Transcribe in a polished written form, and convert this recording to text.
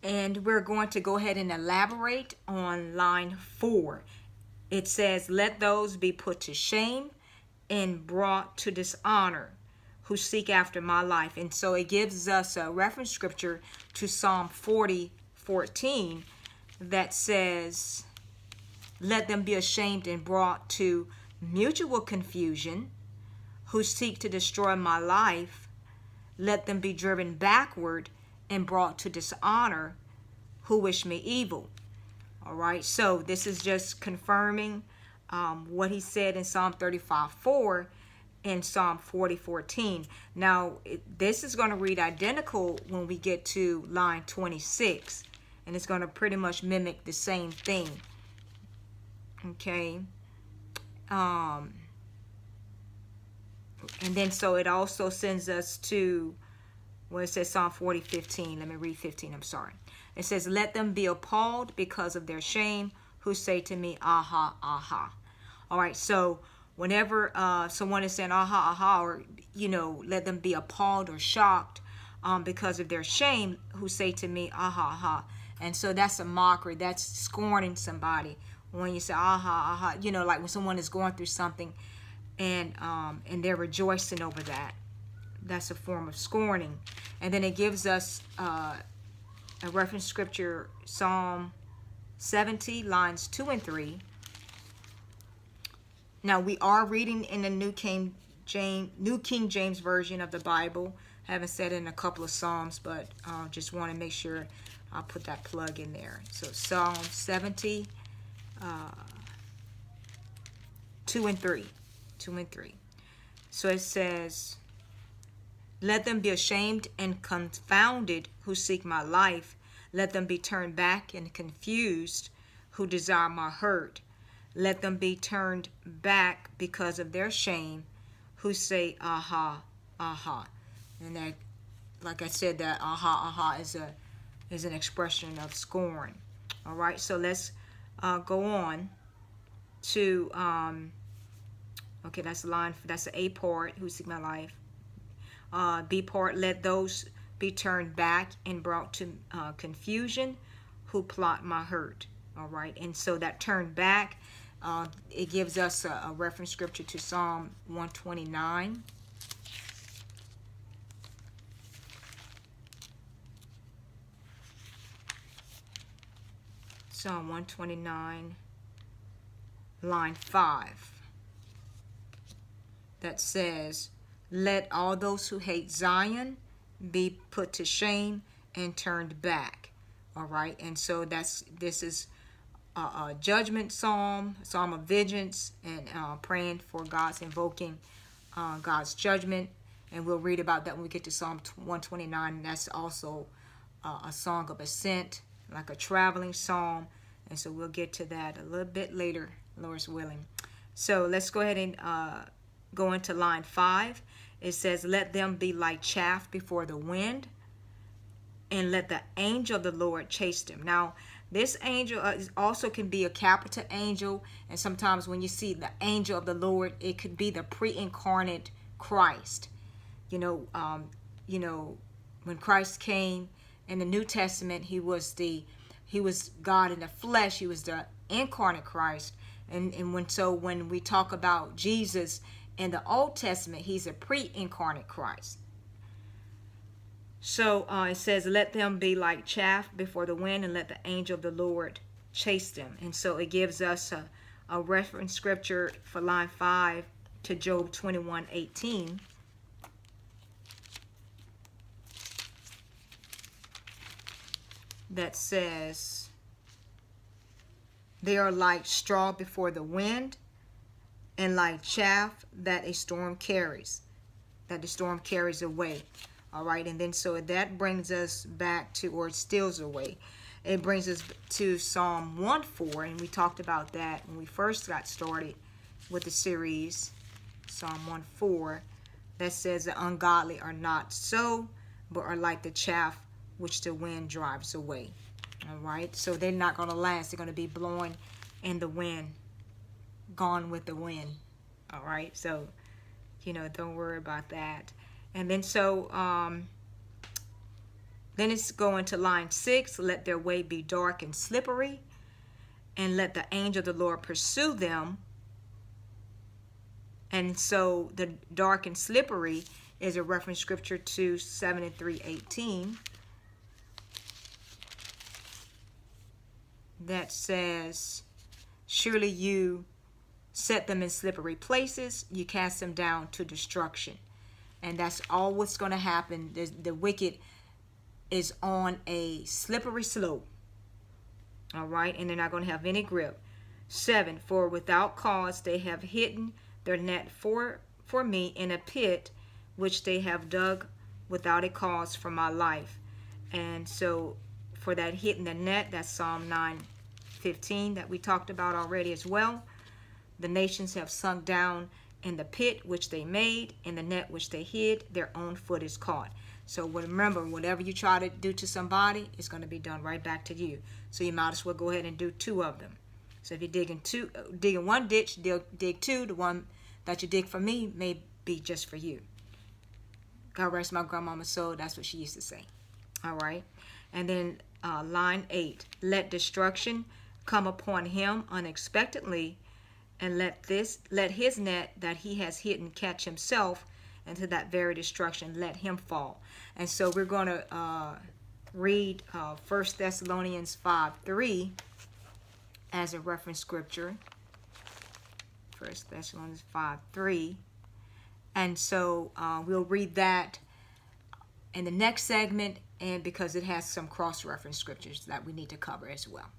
And we're going to go ahead and elaborate on line 4. It says, let those be put to shame and brought to dishonor who seek after my life. And so it gives us a reference scripture to Psalm 40:14 that says, let them be ashamed and brought to mutual confusion who seek to destroy my life. Let them be driven backward and brought to dishonor who wish me evil. All right, so this is just confirming what he said in Psalm 35:4 and Psalm 40:14. Now, this is going to read identical when we get to line 26, and it's going to pretty much mimic the same thing. Okay. And then so it also sends us to, well, it says Psalm 40:15. Let me read 15. I'm sorry. It says, let them be appalled because of their shame who say to me, aha, aha. All right, so whenever someone is saying aha, aha, or, let them be appalled or shocked because of their shame who say to me, aha, aha. And so that's a mockery. That's scorning somebody. When you say aha, aha, like when someone is going through something and they're rejoicing over that. That's a form of scorning. And then it gives us a reference scripture, Psalm 70, lines 2 and 3. Now, we are reading in the New King James Version of the Bible. I haven't said it in a couple of Psalms, but just want to make sure I'll put that plug in there. So Psalm 70, 2 and 3. 2 and 3. So it says, let them be ashamed and confounded who seek my life. Let them be turned back and confused who desire my hurt. Let them be turned back because of their shame who say, aha, aha. And that, like I said, that aha, aha is an expression of scorn. All right, so let's go on to, okay, that's the A part, who seek my life. B part, let those be turned back and brought to confusion who plot my hurt. All right, and so that turned back, it gives us a reference scripture to Psalm 129. Psalm 129, line 5. That says, let all those who hate Zion be put to shame and turned back. All right, and so this is a judgment psalm, a psalm of vengeance, and praying for God's, invoking God's judgment. And we'll read about that when we get to Psalm 129. That's also a song of ascent, like a traveling psalm. And so we'll get to that a little bit later, Lord's willing. So let's go ahead and go into line 5. It says, let them be like chaff before the wind, and let the angel of the Lord chase them. Now, this angel also can be a capital angel, and sometimes when you see the angel of the Lord, it could be the pre-incarnate Christ. When Christ came in the New Testament, he was God in the flesh. He was the incarnate Christ. And when we talk about Jesus in the Old Testament, he's a pre-incarnate Christ. So it says, let them be like chaff before the wind, and let the angel of the Lord chase them. And so it gives us a reference scripture for line 5 to Job 21:18. That says, they are like straw before the wind, and like chaff that a storm carries, that the storm carries away. All right, and then so that brings us back to, or it steals away. It brings us to Psalm 1:4, and we talked about that when we first got started with the series. Psalm 1:4, that says the ungodly are not so, but are like the chaff which the wind drives away. All right, so they're not going to last. They're going to be blowing in the wind, gone with the wind. All right, so don't worry about that. And then so Then it's going to line 6. Let their way be dark and slippery, and let the angel of the Lord pursue them. And so the dark and slippery is a reference scripture to 7 and 3:18 that says, surely you set them in slippery places, you cast them down to destruction. And that's all what's going to happen. The wicked is on a slippery slope. All right, and they're not going to have any grip. 7, for without cause they have hidden their net for me in a pit which they have dug without a cause for my life. And so for that hitting the net, that's Psalm 9:15 that we talked about already as well. The nations have sunk down in the pit which they made, in the net which they hid, their own foot is caught. So remember, whatever you try to do to somebody, it's going to be done right back to you. So you might as well go ahead and do 2 of them. So if you're digging one ditch, dig 2. The one that you dig for me may be just for you. God rest my grandmama's soul. That's what she used to say. All right. And then line 8. Let destruction come upon him unexpectedly, and let his net that he has hidden catch himself, and to that very destruction let him fall. And so we're going to read 1 Thessalonians 5:3 as a reference scripture. 1 Thessalonians 5:3. And so we'll read that in the next segment, and because it has some cross-reference scriptures that we need to cover as well.